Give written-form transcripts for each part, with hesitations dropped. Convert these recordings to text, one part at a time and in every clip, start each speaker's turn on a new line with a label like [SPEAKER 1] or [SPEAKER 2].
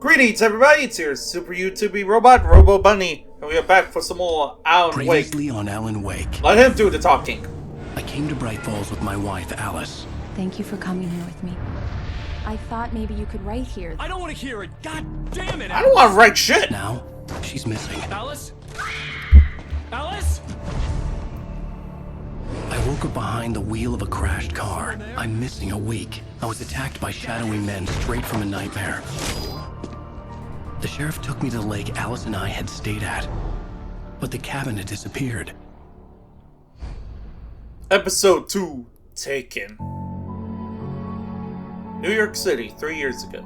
[SPEAKER 1] Greetings, everybody! It's your super YouTubey robot, Robo Bunny, and we are back for some more Alan Wake.
[SPEAKER 2] Previously on Alan Wake.
[SPEAKER 1] Let him do the talking.
[SPEAKER 2] I came to Bright Falls with my wife, Alice.
[SPEAKER 3] Thank you for coming here with me. I thought maybe you could write here.
[SPEAKER 4] I don't want to hear it. God damn it!
[SPEAKER 1] I don't want to write shit.
[SPEAKER 2] Now, she's missing.
[SPEAKER 4] Alice? Alice?
[SPEAKER 2] I woke up behind the wheel of a crashed car. I'm missing a week. I was attacked by shadowy men straight from a nightmare. The sheriff took me to the lake Alice and I had stayed at, but the cabin had disappeared.
[SPEAKER 1] Episode 2, Taken. New York City, 3 years ago.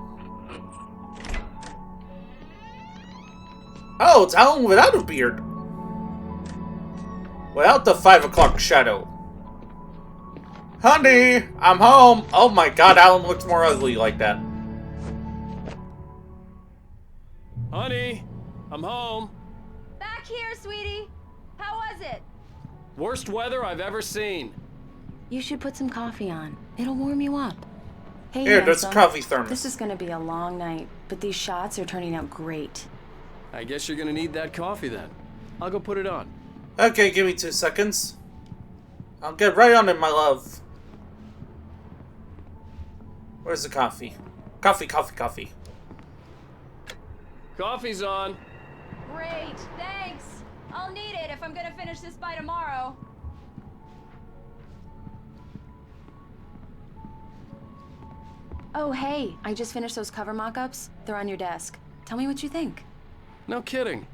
[SPEAKER 1] Oh, it's Alan without a beard. Without the 5 o'clock shadow. Honey, I'm home. Oh my god, Alan looks more ugly like that.
[SPEAKER 4] Honey, I'm home.
[SPEAKER 3] Back here, sweetie. How was it?
[SPEAKER 4] Worst weather I've ever seen.
[SPEAKER 3] You should put some coffee on. It'll warm you up. Hey,
[SPEAKER 1] Here, there's a
[SPEAKER 3] handsome.
[SPEAKER 1] coffee thermos.
[SPEAKER 3] This is gonna be a long night, but these shots are turning out great.
[SPEAKER 4] I guess you're gonna need that coffee then. I'll go put it on.
[SPEAKER 1] Okay, give me 2 seconds. I'll get right on it, my love. Where's the coffee? Coffee.
[SPEAKER 4] Coffee's on.
[SPEAKER 3] Great, thanks. I'll need it if I'm gonna finish this by tomorrow. Oh, hey, I just finished those cover mock-ups. They're on your desk. Tell me what you think.
[SPEAKER 4] No kidding.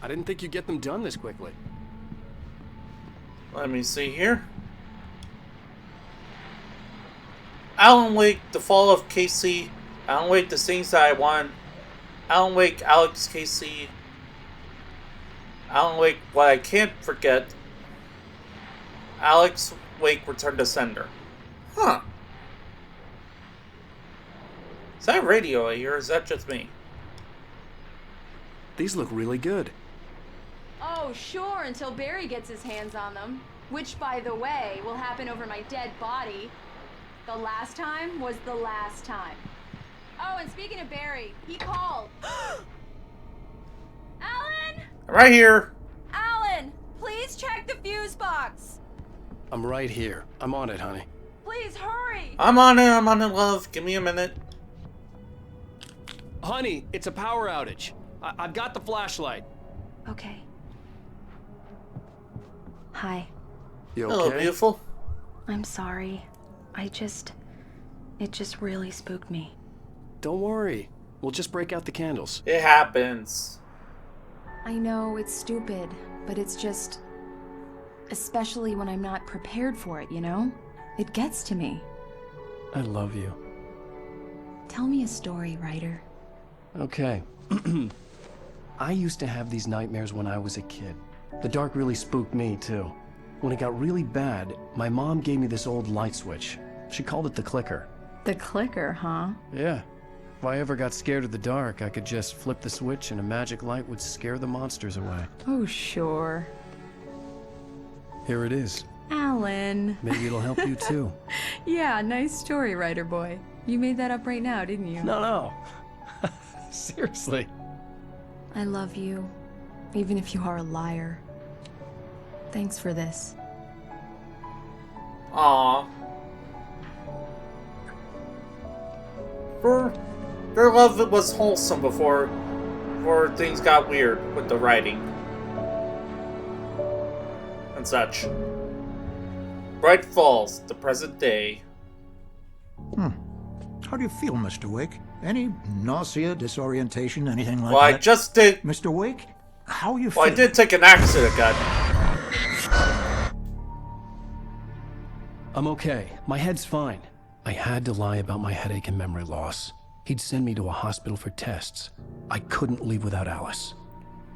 [SPEAKER 4] I didn't think you'd get them done this quickly.
[SPEAKER 1] Let me see here. Alan Wake, The Fall of Casey. Alan Wake, The Things That I Want. Alan Wake, Alex Casey. Alan Wake, What I Can't Forget. Alex Wake, Return to Sender. Huh. Is that radio I hear, or is that just me?
[SPEAKER 4] These look really good.
[SPEAKER 3] Oh, sure, until Barry gets his hands on them. Which, by the way, will happen over my dead body. The last time was the last time. Oh, and speaking of Barry, he called. Alan?
[SPEAKER 1] Right here.
[SPEAKER 3] Alan, please check the fuse box.
[SPEAKER 4] I'm right here. I'm on it, honey.
[SPEAKER 3] Please hurry.
[SPEAKER 1] I'm on it, love. Give me a minute.
[SPEAKER 4] Honey, it's a power outage. I've got the flashlight.
[SPEAKER 3] Okay. Hi.
[SPEAKER 4] You okay?
[SPEAKER 1] Hello, beautiful.
[SPEAKER 3] I'm sorry. It just really spooked me.
[SPEAKER 4] Don't worry. We'll just break out the candles.
[SPEAKER 1] It happens.
[SPEAKER 3] I know it's stupid, but it's just... Especially when I'm not prepared for it, you know? It gets to me.
[SPEAKER 4] I love you.
[SPEAKER 3] Tell me a story, writer.
[SPEAKER 2] Okay. I used to have these nightmares when I was a kid. The dark really spooked me, too. When it got really bad, my mom gave me this old light switch. She called it the clicker.
[SPEAKER 3] The clicker, huh?
[SPEAKER 2] Yeah. If I ever got scared of the dark, I could just flip the switch and a magic light would scare the monsters away.
[SPEAKER 3] Oh, sure.
[SPEAKER 2] Here it is.
[SPEAKER 3] Alan.
[SPEAKER 2] Maybe it'll help you, too.
[SPEAKER 3] Yeah, nice story, writer boy. You made that up right now, didn't you?
[SPEAKER 2] No. Seriously.
[SPEAKER 3] I love you, even if you are a liar. Thanks for this.
[SPEAKER 1] Aww. Their love was wholesome before things got weird with the writing and such. Bright Falls, the present day.
[SPEAKER 5] How do you feel, Mr. Wake? Any nausea, disorientation, anything like
[SPEAKER 1] Well,
[SPEAKER 5] that?
[SPEAKER 1] I just did.
[SPEAKER 5] Mr. Wake, how are you
[SPEAKER 1] Well, I
[SPEAKER 5] feeling?
[SPEAKER 1] did take an accident, God.
[SPEAKER 2] I'm okay. My head's fine. I had to lie about my headache and memory loss. He'd send me to a hospital for tests. I couldn't leave without Alice.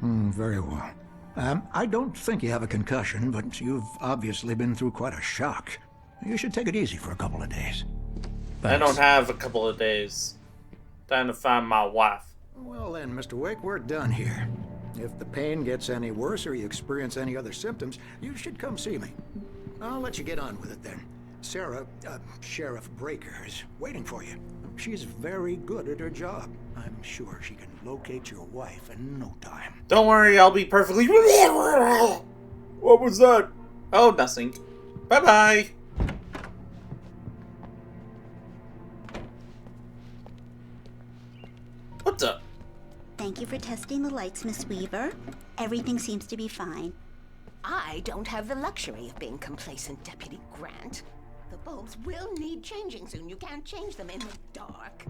[SPEAKER 5] Very well. I don't think you have a concussion, but you've obviously been through quite a shock. You should take it easy for a couple of days.
[SPEAKER 1] I don't have a couple of days. Time to find my wife.
[SPEAKER 5] Well then, Mr. Wake, we're done here. If the pain gets any worse or you experience any other symptoms, you should come see me. I'll let you get on with it then. Sarah, Sheriff Breaker, is waiting for you. She's very good at her job. I'm sure she can locate your wife in no time.
[SPEAKER 1] Don't worry, I'll be perfectly... What was that? Oh, nothing. Bye-bye. What's up?
[SPEAKER 6] Thank you for testing the lights, Miss Weaver. Everything seems to be fine.
[SPEAKER 7] I don't have the luxury of being complacent, Deputy Grant. The bulbs will need changing soon. You can't change them in the dark.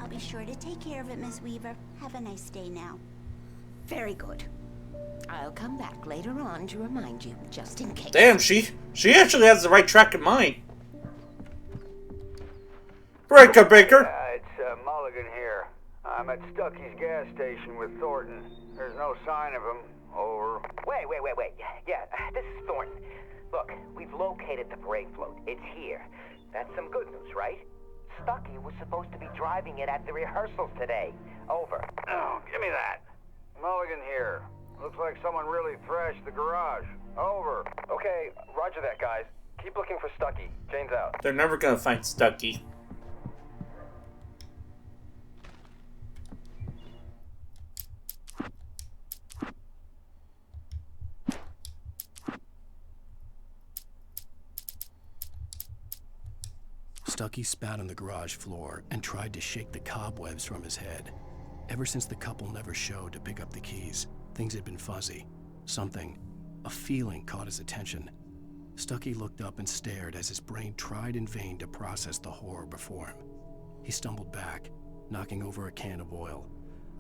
[SPEAKER 6] I'll be sure to take care of it, Miss Weaver. Have a nice day now.
[SPEAKER 7] Very good. I'll come back later on to remind you, just in case.
[SPEAKER 1] Damn, she actually has the right track in mind. Breaker Baker.
[SPEAKER 8] It's Mulligan here. I'm at Stucky's gas station with Thornton. There's no sign of him. Over.
[SPEAKER 9] Wait. Yeah, this is Thornton. Look, we've located the parade float. It's here. That's some good news, right? Stucky was supposed to be driving it at the rehearsals today. Over.
[SPEAKER 8] Oh, give me that. Mulligan here. Looks like someone really thrashed the garage. Over.
[SPEAKER 9] Okay, roger that, guys. Keep looking for Stucky. Jane's out.
[SPEAKER 1] They're never gonna find Stucky.
[SPEAKER 2] Stucky spat on the garage floor and tried to shake the cobwebs from his head. Ever since the couple never showed to pick up the keys, things had been fuzzy. Something, a feeling caught his attention. Stucky looked up and stared as his brain tried in vain to process the horror before him. He stumbled back, knocking over a can of oil.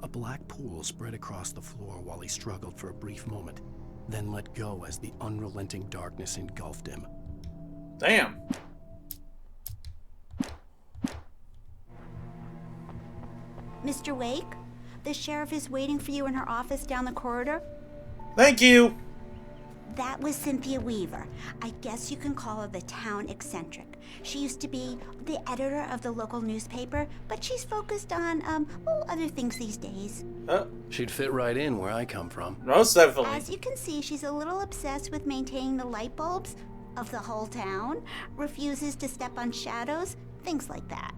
[SPEAKER 2] A black pool spread across the floor while he struggled for a brief moment, then let go as the unrelenting darkness engulfed him.
[SPEAKER 1] Damn.
[SPEAKER 6] Mr. Wake, the sheriff is waiting for you in her office down the corridor.
[SPEAKER 1] Thank you.
[SPEAKER 6] That was Cynthia Weaver. I guess you can call her the town eccentric. She used to be the editor of the local newspaper, but she's focused on, other things these days.
[SPEAKER 2] She'd fit right in where I come from.
[SPEAKER 1] Most definitely.
[SPEAKER 6] As you can see, she's a little obsessed with maintaining the light bulbs of the whole town, refuses to step on shadows, things like that.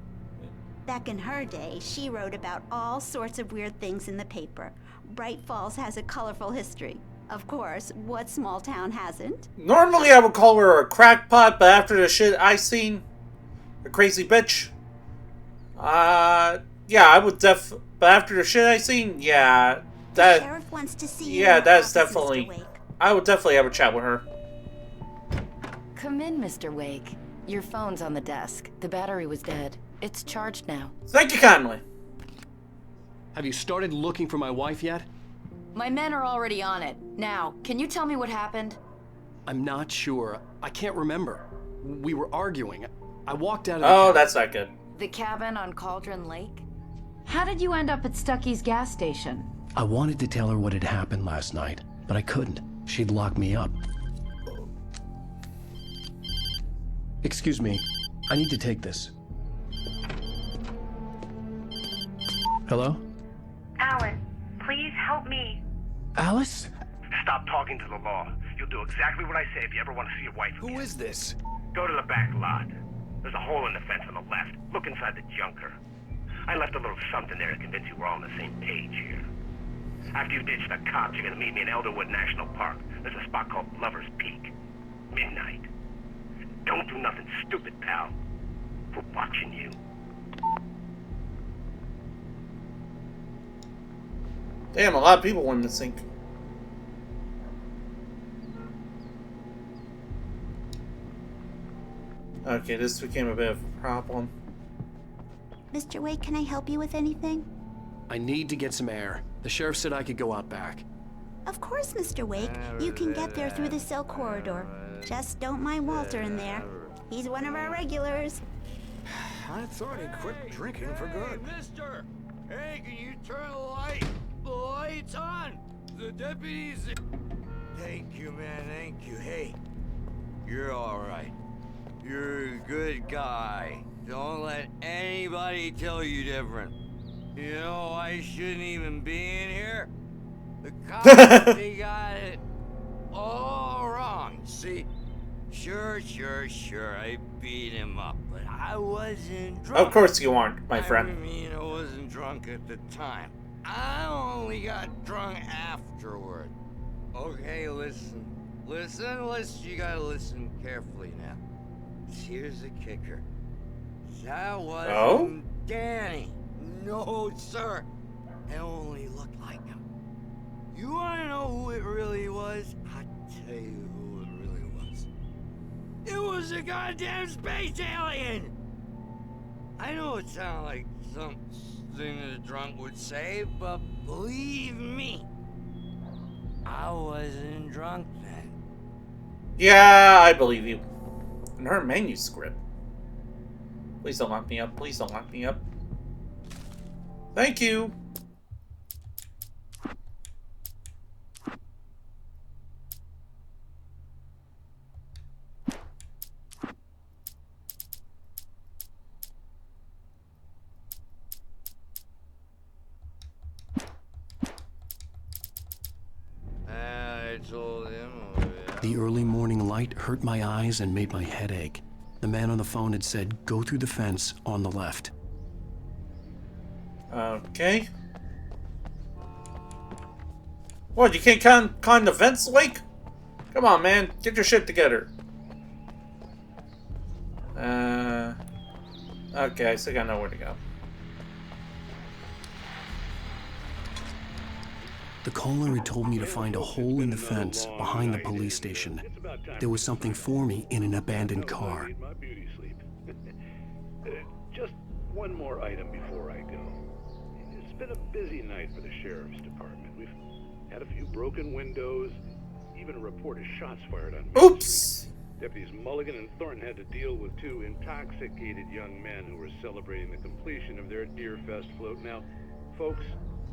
[SPEAKER 6] Back in her day, she wrote about all sorts of weird things in the paper. Bright Falls has a colorful history. Of course, what small town hasn't?
[SPEAKER 1] Normally I would call her a crackpot, but after the shit I seen, a crazy bitch. Yeah, I would but after the shit I seen, yeah,
[SPEAKER 6] The sheriff wants to see you.
[SPEAKER 1] yeah,
[SPEAKER 6] in her
[SPEAKER 1] that's
[SPEAKER 6] office, Mr.
[SPEAKER 1] definitely,
[SPEAKER 6] Wake.
[SPEAKER 1] I would definitely have a chat with her.
[SPEAKER 10] Come in, Mr. Wake. Your phone's on the desk. The battery was dead. It's charged now.
[SPEAKER 1] Thank you kindly.
[SPEAKER 4] Have you started looking for my wife yet?
[SPEAKER 10] My men are already on it. Now, can you tell me what happened?
[SPEAKER 4] I'm not sure. I can't remember. We were arguing. I walked out of the
[SPEAKER 1] Oh,
[SPEAKER 4] cabin.
[SPEAKER 1] that's not good.
[SPEAKER 10] The cabin on Cauldron Lake?
[SPEAKER 11] How did you end up at Stucky's gas station?
[SPEAKER 2] I wanted to tell her what had happened last night, but I couldn't. She'd lock me up. Excuse me. I need to take this. Hello?
[SPEAKER 12] Alan, please help me.
[SPEAKER 2] Alice?
[SPEAKER 13] Stop talking to the law. You'll do exactly what I say if you ever want to see your wife again.
[SPEAKER 4] Who is this?
[SPEAKER 13] Go to the back lot. There's a hole in the fence on the left. Look inside the junker. I left a little something there to convince you we're all on the same page here. After you ditch the cops, you're gonna meet me in Elderwood National Park. There's a spot called Lover's Peak. Midnight. Don't do nothing stupid, pal. We're watching you.
[SPEAKER 1] Damn, a lot of people went missing. Okay, this became a bit of a problem.
[SPEAKER 6] Mr. Wake, can I help you with anything?
[SPEAKER 4] I need to get some air. The sheriff said I could go out back.
[SPEAKER 6] Of course, Mr. Wake. You can get there through the cell corridor. Just don't mind Walter in there. He's one of our regulars.
[SPEAKER 5] I thought he quit drinking for good.
[SPEAKER 14] Hey, mister! Hey, can you turn the light? The light's on! The deputy's... Thank you, man, thank you. Hey, you're alright. You're a good guy. Don't let anybody tell you different. You know, I shouldn't even be in here. The cops, they got it all wrong. See, Sure. I beat him up, but I wasn't drunk.
[SPEAKER 1] Of course you aren't, my friend.
[SPEAKER 14] I mean, I wasn't drunk at the time. I only got drunk afterward. Okay, listen. You gotta listen carefully now. Here's the kicker. That wasn't Danny. No, sir. It only looked like him. You wanna know who it really was? I'll tell you who it really was. It was a goddamn space alien! I know it sounds like something a drunk would say, but believe me, I wasn't drunk then.
[SPEAKER 1] Yeah, I believe you. And her manuscript. Please don't lock me up. Please don't lock me up. Thank you.
[SPEAKER 14] I told him over there.
[SPEAKER 2] The early morning light hurt my eyes and made my head ache. The man on the phone had said, go through the fence on the left.
[SPEAKER 1] Okay. What, you can't climb the fence, Wake? Come on, man. Get your shit together. Okay, I still got nowhere to go.
[SPEAKER 2] The caller had told me to find a hole in the fence behind the police station. There was something for me in an abandoned car.
[SPEAKER 15] Just one more item before I go. It's been a busy night for the sheriff's department. We've had a few broken windows, even a report of shots fired on me.
[SPEAKER 1] Oops!
[SPEAKER 15] Deputies Mulligan and Thornton had to deal with two intoxicated young men who were celebrating the completion of their Deer Fest float. Now, folks,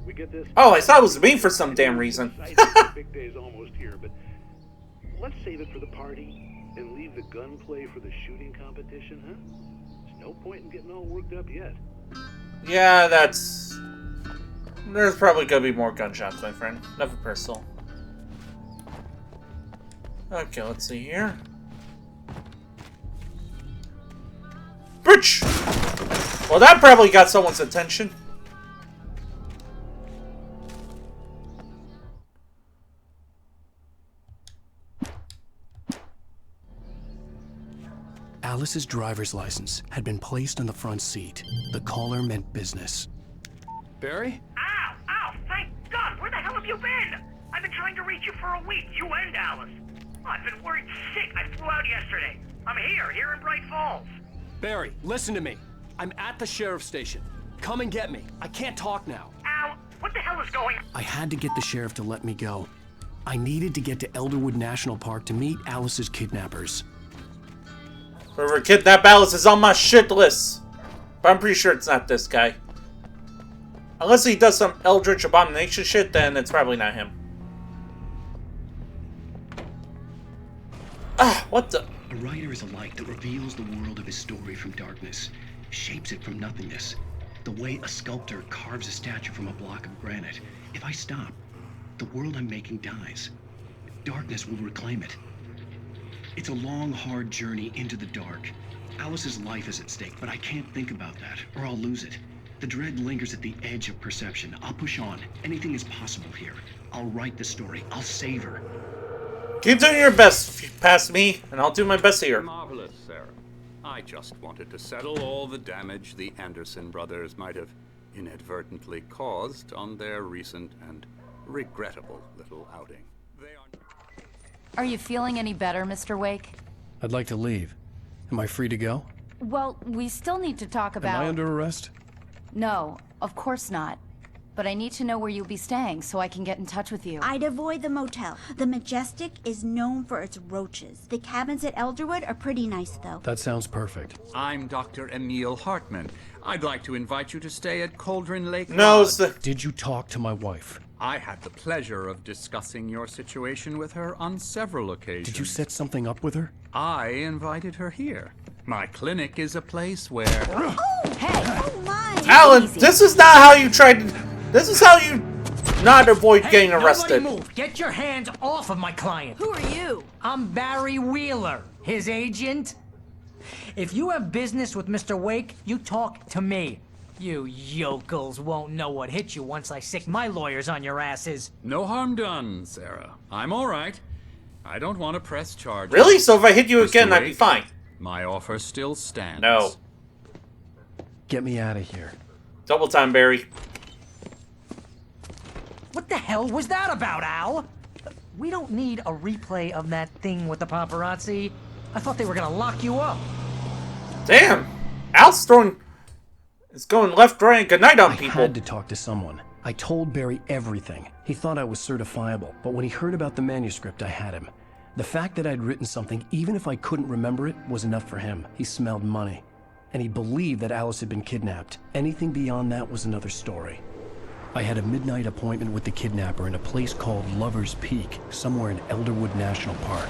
[SPEAKER 15] we get this.
[SPEAKER 1] Oh, I thought it was me for some damn reason.
[SPEAKER 15] The big day's almost here, but let's save it for the party and leave the gunplay for the shooting competition, huh? There's no point in getting all worked up yet.
[SPEAKER 1] Yeah, that's... There's probably gonna be more gunshots, my friend. Never personal. Okay, let's see here. Bitch! Well, that probably got someone's attention.
[SPEAKER 2] Alice's driver's license had been placed on the front seat. The caller meant business.
[SPEAKER 4] Barry?
[SPEAKER 13] Ow! Thank God! Where the hell have you been? I've been trying to reach you for a week, you and Alice. I've been worried sick. I flew out yesterday. I'm here in Bright Falls.
[SPEAKER 4] Barry, listen to me. I'm at the sheriff's station. Come and get me. I can't talk now.
[SPEAKER 13] Ow! What the hell is going on?
[SPEAKER 2] I had to get the sheriff to let me go. I needed to get to Elderwood National Park to meet Alice's kidnappers.
[SPEAKER 1] Whoever kidnapped Alice is on my shit list. But I'm pretty sure it's not this guy. Unless he does some Eldritch Abomination shit, then it's probably not him. Ah, what the...
[SPEAKER 2] A writer is a light that reveals the world of his story from darkness, shapes it from nothingness. The way a sculptor carves a statue from a block of granite. If I stop, the world I'm making dies. Darkness will reclaim it. It's a long, hard journey into the dark. Alice's life is at stake, but I can't think about that, or I'll lose it. The dread lingers at the edge of perception. I'll push on. Anything is possible here. I'll write the story. I'll save her.
[SPEAKER 1] Keep doing your best past me, and I'll do my best here.
[SPEAKER 16] Marvelous, Sarah. I just wanted to settle all the damage the Anderson brothers might have inadvertently caused on their recent and regrettable little outing.
[SPEAKER 11] Are you feeling any better, Mr. Wake?
[SPEAKER 2] I'd like to leave. Am I free to go?
[SPEAKER 11] Well, we still need to talk about...
[SPEAKER 2] Am I under arrest?
[SPEAKER 11] No, of course not. But I need to know where you'll be staying so I can get in touch with you.
[SPEAKER 6] I'd avoid the motel. The Majestic is known for its roaches. The cabins at Elderwood are pretty nice, though.
[SPEAKER 2] That sounds perfect.
[SPEAKER 16] I'm Dr. Emil Hartman. I'd like to invite you to stay at Cauldron Lake
[SPEAKER 1] No,
[SPEAKER 16] Lodge.
[SPEAKER 2] Did you talk to my wife?
[SPEAKER 16] I had the pleasure of discussing your situation with her on several occasions.
[SPEAKER 2] Did you set something up with her?
[SPEAKER 16] I invited her here. My clinic is a place where...
[SPEAKER 6] Oh, hey! Oh, my!
[SPEAKER 1] Alan, this is not how you tried to... This is how you not avoid getting arrested.
[SPEAKER 17] Nobody move! Get your hands off of my client!
[SPEAKER 3] Who are you?
[SPEAKER 17] I'm Barry Wheeler. his agent? If you have business with Mr. Wake, you talk to me. You yokels won't know what hit you once I sick my lawyers on your asses.
[SPEAKER 16] No harm done, Sarah. I'm all right. I don't want to press charges.
[SPEAKER 1] Really? So if I hit you
[SPEAKER 16] Mr.
[SPEAKER 1] again, I'd be
[SPEAKER 16] Wake,
[SPEAKER 1] fine.
[SPEAKER 16] My offer still stands.
[SPEAKER 1] No.
[SPEAKER 4] Get me out of here.
[SPEAKER 1] Double time, Barry.
[SPEAKER 17] What the hell was that about, Al? We don't need a replay of that thing with the paparazzi. I thought they were gonna lock you up.
[SPEAKER 1] Damn! Al's throwing... It's going left, right, and good night on
[SPEAKER 2] I
[SPEAKER 1] people.
[SPEAKER 2] had to talk to someone. I told Barry everything. He thought I was certifiable, but when he heard about the manuscript, I had him. The fact that I'd written something, even if I couldn't remember it, was enough for him. He smelled money. And he believed that Alice had been kidnapped. Anything beyond that was another story. I had a midnight appointment with the kidnapper in a place called Lover's Peak, somewhere in Elderwood National Park.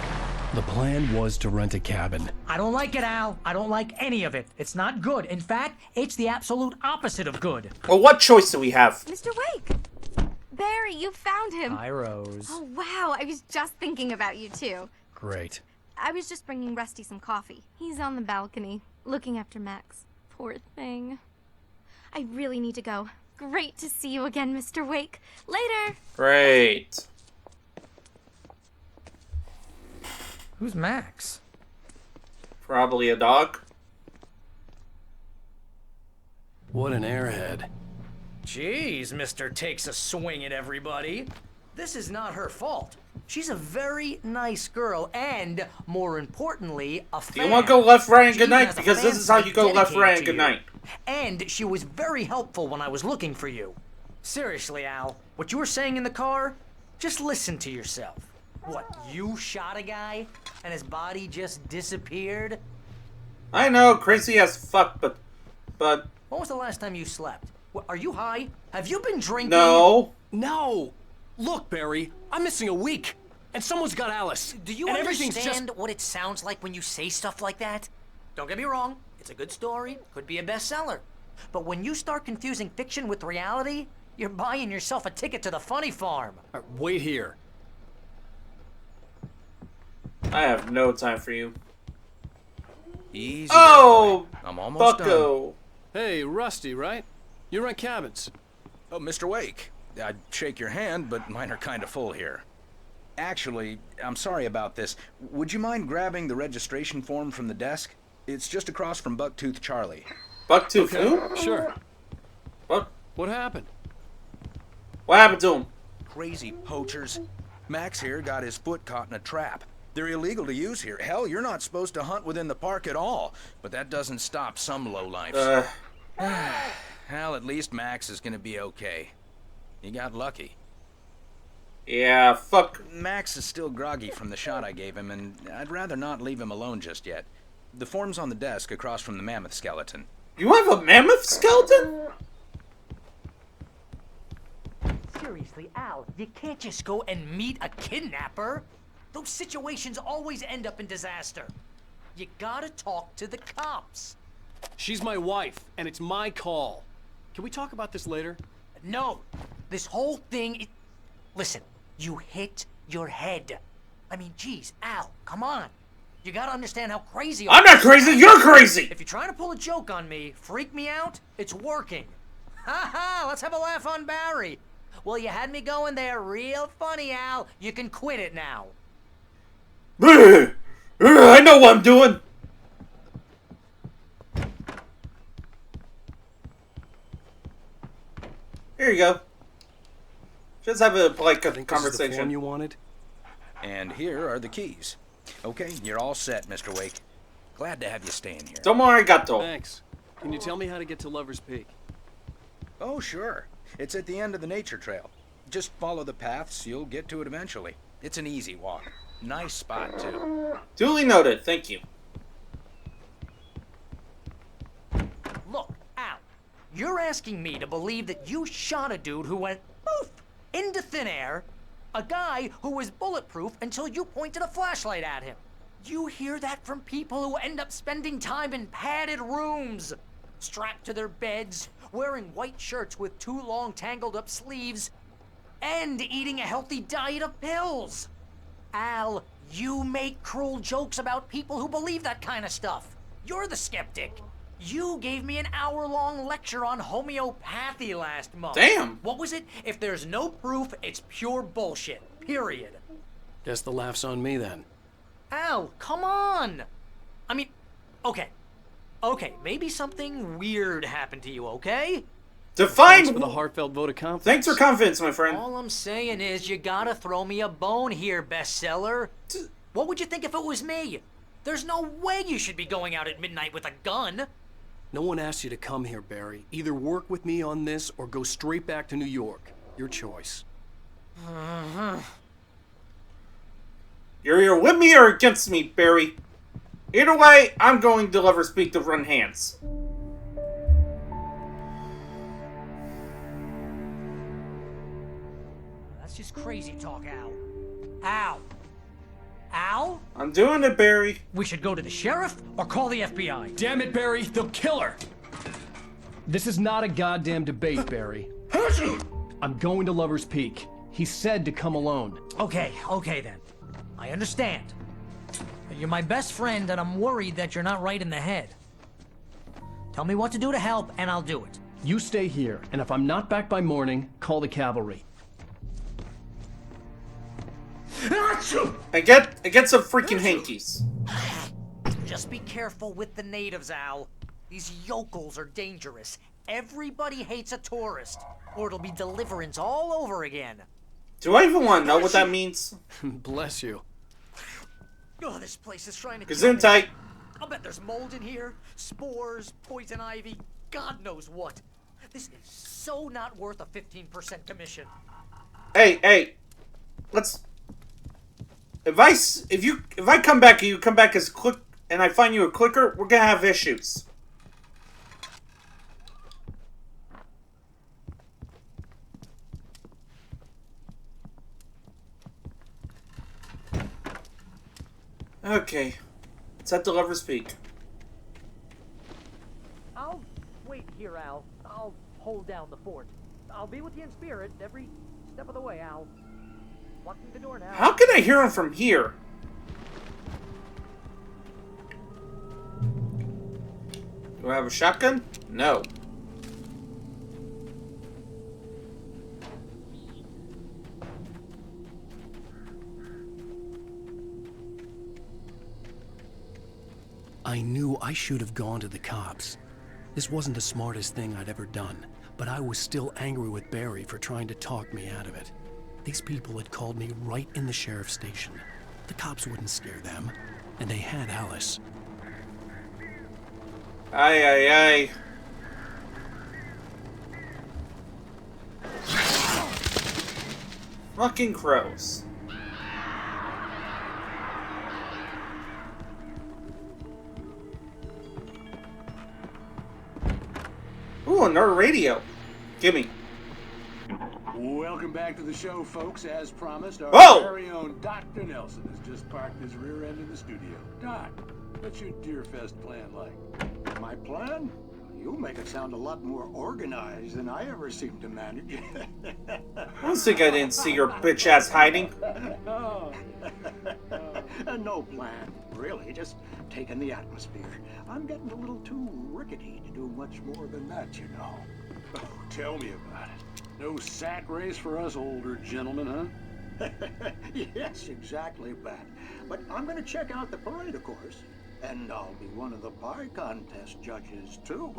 [SPEAKER 2] The plan was to rent a cabin.
[SPEAKER 17] I don't like it, Al. I don't like any of it. It's not good. In fact, it's the absolute opposite of good.
[SPEAKER 1] Well, what choice do we have?
[SPEAKER 18] Mr. Wake! Barry, you found him!
[SPEAKER 17] Hi, Rose.
[SPEAKER 18] Oh, wow. I was just thinking about you, too.
[SPEAKER 2] Great.
[SPEAKER 18] I was just bringing Rusty some coffee. He's on the balcony, looking after Max. Poor thing. I really need to go. Great to see you again, Mr. Wake. Later!
[SPEAKER 1] Great.
[SPEAKER 17] Who's Max?
[SPEAKER 1] Probably a dog.
[SPEAKER 2] What an airhead.
[SPEAKER 17] Jeez, Mr. Takes a swing at everybody. This is not her fault. She's a very nice girl, and, more importantly, a fan.
[SPEAKER 1] Do you want to go left, right, and
[SPEAKER 17] She
[SPEAKER 1] good night?
[SPEAKER 17] has a
[SPEAKER 1] Because this
[SPEAKER 17] fan
[SPEAKER 1] is how you go left,
[SPEAKER 17] dedicated
[SPEAKER 1] right, and
[SPEAKER 17] to
[SPEAKER 1] good
[SPEAKER 17] you.
[SPEAKER 1] night.
[SPEAKER 17] And she was very helpful when I was looking for you. Seriously, Al, what you were saying in the car, just listen to yourself. What, you shot a guy, and his body just disappeared?
[SPEAKER 1] I know, crazy as fuck, but...
[SPEAKER 17] When was the last time you slept? What, are you high? Have you been drinking?
[SPEAKER 1] No.
[SPEAKER 4] No! Look, Barry, I'm missing a week, and someone's got Alice.
[SPEAKER 17] Do you
[SPEAKER 4] and everything's
[SPEAKER 17] understand what it sounds like when you say stuff like that? Don't get me wrong, it's a good story, could be a bestseller. But when you start confusing fiction with reality, you're buying yourself a ticket to the funny farm.
[SPEAKER 4] Wait here.
[SPEAKER 1] I have no time for you.
[SPEAKER 19] Easy.
[SPEAKER 1] Oh!
[SPEAKER 19] There, I'm almost
[SPEAKER 1] Bucko.
[SPEAKER 4] Hey, Rusty, right? You rent cabins.
[SPEAKER 19] Oh, Mr. Wake. I'd shake your hand, but mine are kind of full here. Actually, I'm sorry about this. Would you mind grabbing the registration form from the desk? It's just across from Bucktooth Charlie.
[SPEAKER 1] Bucktooth who?
[SPEAKER 4] Sure.
[SPEAKER 1] What?
[SPEAKER 4] What happened?
[SPEAKER 1] What happened to him?
[SPEAKER 19] Crazy poachers. Max here got his foot caught in a trap. They're illegal to use here. Hell, you're not supposed to hunt within the park at all. But that doesn't stop some lowlifes. Well, at least Max is gonna be okay. He got lucky.
[SPEAKER 1] Yeah, fuck.
[SPEAKER 19] Max is still groggy from the shot I gave him, and I'd rather not leave him alone just yet. The form's on the desk across from the mammoth skeleton.
[SPEAKER 1] You have a mammoth skeleton?
[SPEAKER 17] Seriously, Al, you can't just go and meet a kidnapper. Those situations always end up in disaster. You gotta talk to the cops.
[SPEAKER 4] She's my wife, and it's my call. Can we talk about this later?
[SPEAKER 17] No, this whole thing Listen, you hit your head. I mean, geez, Al, come on. You gotta understand how crazy
[SPEAKER 1] I'm not crazy, you're crazy!
[SPEAKER 17] If you're trying to pull a joke on me, freak me out, it's working. Ha ha, let's have a laugh on Barry. Well, you had me going there real funny, Al. You can quit it now.
[SPEAKER 1] I know what I'm doing! Here you go. Just have a polite conversation.
[SPEAKER 4] This is the form you wanted?
[SPEAKER 19] And here are the keys. Okay, you're all set, Mr. Wake. Glad to have you staying here.
[SPEAKER 1] Tomo arigato.
[SPEAKER 4] Thanks. Can you tell me how to get to Lover's Peak?
[SPEAKER 19] Oh, sure. It's at the end of the nature trail. Just follow the paths, you'll get to it eventually. It's an easy walk. Nice spot, too.
[SPEAKER 1] Duly noted, thank you.
[SPEAKER 17] Look, Al, you're asking me to believe that you shot a dude who went poof into thin air, a guy who was bulletproof until you pointed a flashlight at him. You hear that from people who end up spending time in padded rooms, strapped to their beds, wearing white shirts with too long tangled up sleeves, and eating a healthy diet of pills. Al, You make cruel jokes about people who believe that kind of stuff. You're the skeptic. You gave me an hour-long lecture on homeopathy last month.
[SPEAKER 1] Damn.
[SPEAKER 17] What was it? If there's no proof, it's pure bullshit. Period.
[SPEAKER 4] Guess the laugh's on me then.
[SPEAKER 17] Al, come on. I mean, okay. Okay, maybe something weird happened to you, okay?
[SPEAKER 1] Define.
[SPEAKER 4] Thanks for the heartfelt vote of confidence.
[SPEAKER 1] Thanks for confidence, my friend.
[SPEAKER 17] All I'm saying is you gotta throw me a bone here, bestseller. What would you think if it was me? There's no way you should be going out at midnight with a gun.
[SPEAKER 4] No one asked you to come here, Barry. Either work with me on this or go straight back to New York. Your choice.
[SPEAKER 1] You're either with me or against me, Barry. Either way, I'm going to Lover Speak to run hands.
[SPEAKER 17] That's just crazy talk, Al. Al? Al?
[SPEAKER 1] I'm doing it, Barry.
[SPEAKER 17] We should go to the sheriff or call the FBI.
[SPEAKER 4] Damn it, Barry, they'll kill her! This is not a goddamn debate, Barry. I'm going to Lover's Peak. He said to come alone.
[SPEAKER 17] Okay then. I understand. You're my best friend and I'm worried that you're not right in the head. Tell me what to do to help and I'll do it.
[SPEAKER 4] You stay here, and if I'm not back by morning, call the cavalry.
[SPEAKER 1] And get some freaking hankies.
[SPEAKER 17] Just be careful with the natives, Al. These yokels are dangerous. Everybody hates a tourist, or it'll be deliverance all over again.
[SPEAKER 1] Do I even want to know what that means?
[SPEAKER 4] Bless you.
[SPEAKER 17] Oh, this place is trying to
[SPEAKER 1] Gesundheit.
[SPEAKER 17] I'll bet there's mold in here, spores, poison ivy, God knows what. This is so not worth a 15% commission.
[SPEAKER 1] Hey, let's. If I come back and you come back as quick, and I find you a clicker, we're gonna have issues. Okay, let's head to Lover's Peak.
[SPEAKER 17] I'll wait here, Al. I'll hold down the fort. I'll be with you in spirit every step of the way, Al. Walking the door now.
[SPEAKER 1] How can I hear him from here? Do I have a shotgun? No.
[SPEAKER 2] I knew I should have gone to the cops. This wasn't the smartest thing I'd ever done, but I was still angry with Barry for trying to talk me out of it. These people had called me right in the sheriff's station. The cops wouldn't scare them, and they had Alice.
[SPEAKER 1] Aye. Fucking crows. Ooh, another radio. Gimme.
[SPEAKER 15] Welcome back to the show, folks. As promised, our very own Dr. Nelson has just parked his rear end in the studio. Doc, what's your Deerfest plan like?
[SPEAKER 5] My plan? You make it sound a lot more organized than I ever seem to manage.
[SPEAKER 1] I don't think I didn't see your bitch ass hiding.
[SPEAKER 5] No plan, really. Just taking the atmosphere. I'm getting a little too rickety to do much more than that, you know.
[SPEAKER 15] Oh, tell me about it. No sack race for us older gentlemen, huh?
[SPEAKER 5] Yes, exactly, Pat. But I'm going to check out the parade, of course. And I'll be one of the pie contest judges, too.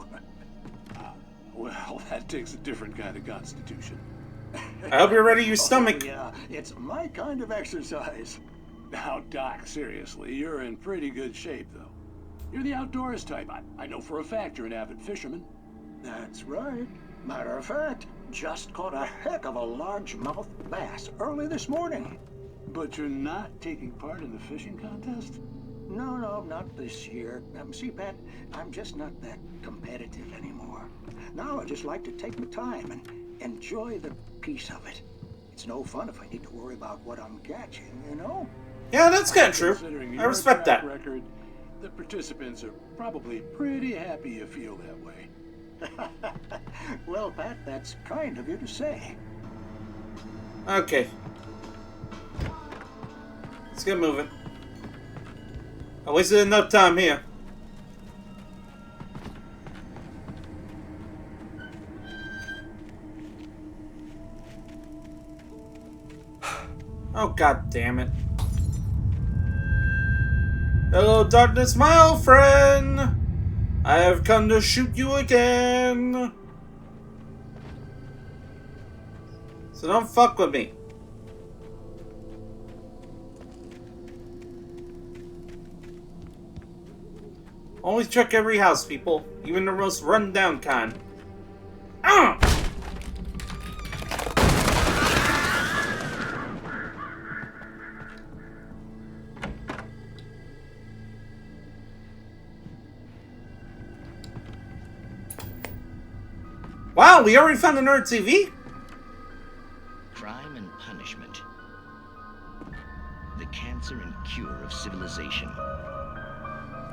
[SPEAKER 15] Well, that takes a different kind of constitution.
[SPEAKER 1] I hope you're ready to use stomach.
[SPEAKER 5] Oh, yeah, it's my kind of exercise.
[SPEAKER 15] Now, Doc, seriously, you're in pretty good shape, though. You're the outdoors type. I know for a fact you're an avid fisherman.
[SPEAKER 5] That's right. Matter of fact, just caught a heck of a largemouth bass early this morning.
[SPEAKER 15] But you're not taking part in the fishing contest?
[SPEAKER 5] No, not this year. See, Pat, I'm just not that competitive anymore. Now I just like to take my time and enjoy the peace of it. It's no fun if I need to worry about what I'm catching, you know?
[SPEAKER 1] Yeah, that's kind of true. I respect that.
[SPEAKER 15] Record, the participants are probably pretty happy you feel that way.
[SPEAKER 5] Well, Pat, that's kind of you to say.
[SPEAKER 1] Okay. Let's get moving. I wasted enough time here. Oh, god damn it. Hello, darkness, my old friend. I have come to shoot you again. So don't fuck with me. Always check every house, people. Even the most run-down kind. Wow, we already found another TV?
[SPEAKER 20] Crime and punishment. The cancer and cure of civilization.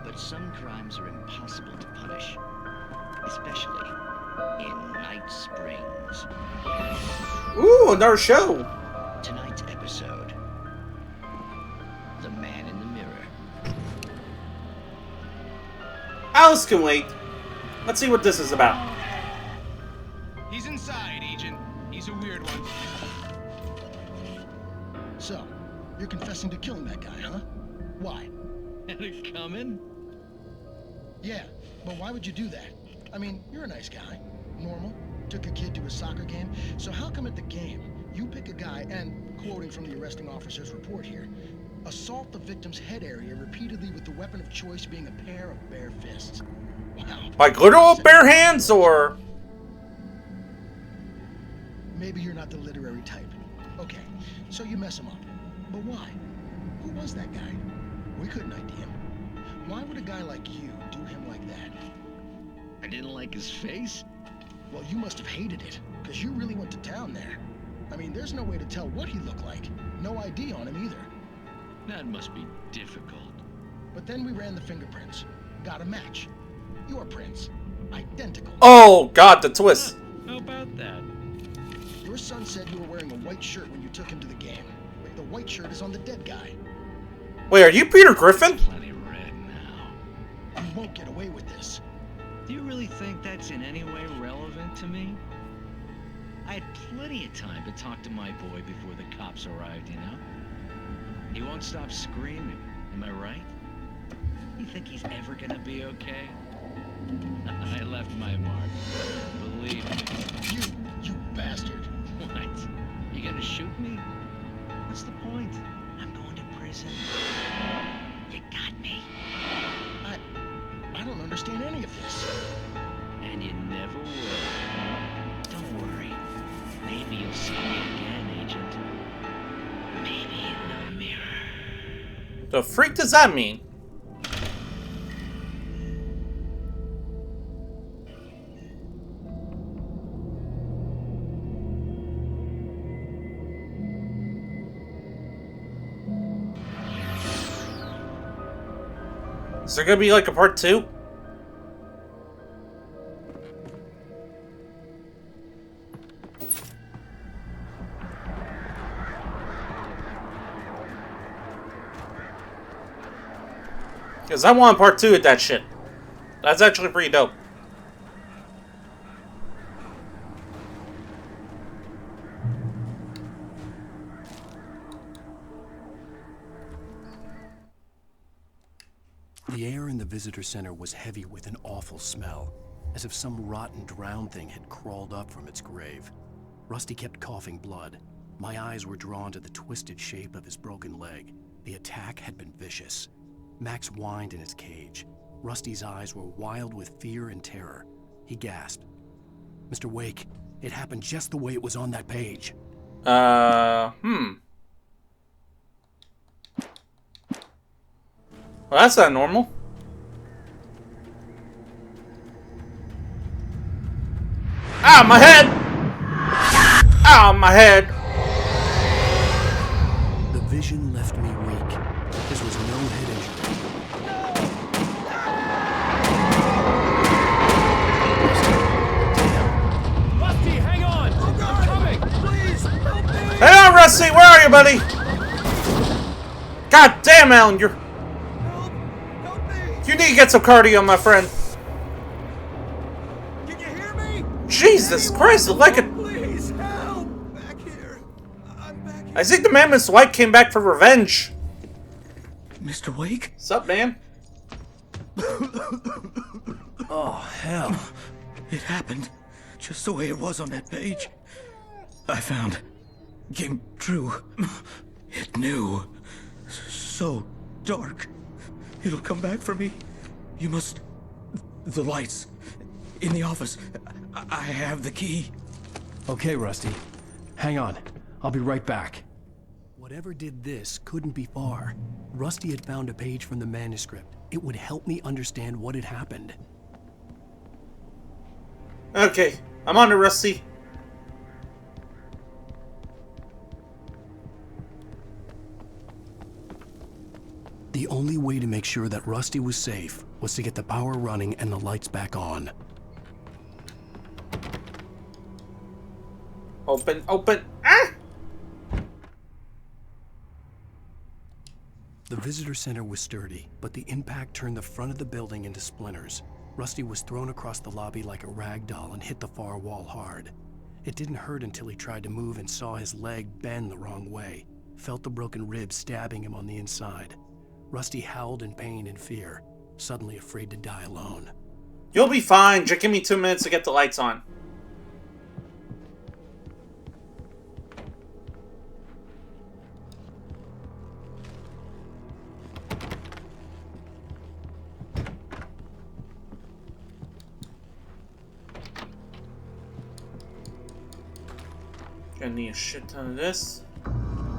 [SPEAKER 20] But some crimes are impossible to punish, especially in Night Springs.
[SPEAKER 1] Ooh, another show.
[SPEAKER 20] Tonight's episode, The Man in the Mirror.
[SPEAKER 1] Alice can wait. Let's see what this is about.
[SPEAKER 21] He's inside, Agent. He's a weird one.
[SPEAKER 22] So, you're confessing to killing that guy, huh? Why?
[SPEAKER 21] Had it coming?
[SPEAKER 22] Yeah, but why would you do that? I mean, you're a nice guy. Normal. Took a kid to a soccer game. So how come at the game, you pick a guy and, quoting from the arresting officer's report here, assault the victim's head area repeatedly with the weapon of choice being a pair of bare fists? Wow.
[SPEAKER 1] Like literal bare hands, or...?
[SPEAKER 22] Maybe you're not the literary type. Okay, so you mess him up. But why? Who was that guy? We couldn't ID him. Why would a guy like you do him like that?
[SPEAKER 20] I didn't like his face?
[SPEAKER 22] Well, you must have hated it, because you really went to town there. I mean, there's no way to tell what he looked like. No ID on him either.
[SPEAKER 20] That must be difficult.
[SPEAKER 22] But then we ran the fingerprints. Got a match. Your prints. Identical.
[SPEAKER 1] Oh, God, the twist.
[SPEAKER 20] How about that?
[SPEAKER 22] Your son said you were wearing a white shirt when you took him to the game. The white shirt is on the dead guy.
[SPEAKER 1] Wait, are you Peter Griffin?
[SPEAKER 20] Plenty red now.
[SPEAKER 22] You won't get away with this.
[SPEAKER 20] Do you really think that's in any way relevant to me? I had plenty of time to talk to my boy before the cops arrived, you know? He won't stop screaming, am I right? You think he's ever gonna be okay? I left my mark. Believe me.
[SPEAKER 22] You bastard.
[SPEAKER 20] What? You gonna shoot me? What's the point? I'm going to prison. You got me.
[SPEAKER 22] I don't understand any of this.
[SPEAKER 20] And you never will. Don't worry. Maybe you'll see me again, Agent. Maybe in the mirror.
[SPEAKER 1] The freak does that mean? Is there gonna be like a part 2? Because I want part 2 at that shit. That's actually pretty dope.
[SPEAKER 2] The air in the visitor center was heavy with an awful smell, as if some rotten drowned thing had crawled up from its grave. Rusty kept coughing blood. My eyes were drawn to the twisted shape of his broken leg. The attack had been vicious. Max whined in his cage. Rusty's eyes were wild with fear and terror. He gasped. Mr. Wake, it happened just the way it was on that page.
[SPEAKER 1] Well, that's not normal. Ow, my head! Ow, my head!
[SPEAKER 2] The vision left me weak. This was no head injury.
[SPEAKER 4] Rusty, hang on! I'm coming! Please, help me!
[SPEAKER 1] Hang on, Rusty! Where are you, buddy? God damn, Alan, you're... You need to get some cardio, my friend.
[SPEAKER 14] Can you hear me?
[SPEAKER 1] Jesus Christ, like it.
[SPEAKER 14] Please help! Back here. I'm back here.
[SPEAKER 1] I think the man Mr. White came back for revenge.
[SPEAKER 2] Mr. Wake?
[SPEAKER 1] What's up, man?
[SPEAKER 2] Oh, hell. It happened just the way it was on that page. I found. Came true. It knew. So dark. It'll come back for me. You must... The lights. In the office. I have the key.
[SPEAKER 4] Okay, Rusty. Hang on. I'll be right back. Whatever did this couldn't be far. Rusty had found a page from the manuscript. It would help me understand what had happened.
[SPEAKER 1] Okay, I'm on to Rusty.
[SPEAKER 4] The only way to make sure that Rusty was safe was to get the power running and the lights back on.
[SPEAKER 1] Open, open. Ah!
[SPEAKER 4] The visitor center was sturdy, but the impact turned the front of the building into splinters. Rusty was thrown across the lobby like a rag doll and hit the far wall hard. It didn't hurt until he tried to move and saw his leg bend the wrong way, felt the broken rib stabbing him on the inside. Rusty howled in pain and fear, suddenly afraid to die alone.
[SPEAKER 1] You'll be fine. Just give me 2 minutes to get the lights on. Gonna need a shit ton of this.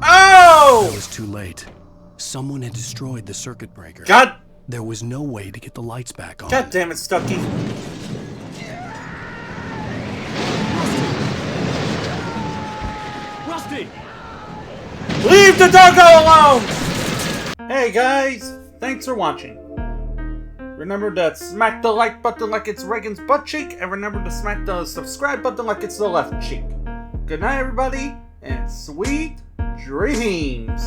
[SPEAKER 1] Oh!
[SPEAKER 4] It was too late. Someone had destroyed the circuit breaker.
[SPEAKER 1] God!
[SPEAKER 4] There was no way to get the lights back on.
[SPEAKER 1] God damn it, Stucky.
[SPEAKER 4] Rusty!
[SPEAKER 1] Leave the doggo alone! Hey guys, thanks for watching. Remember to smack the like button like it's Reagan's butt cheek, and remember to smack the subscribe button like it's the left cheek. Good night, everybody, and sweet dreams.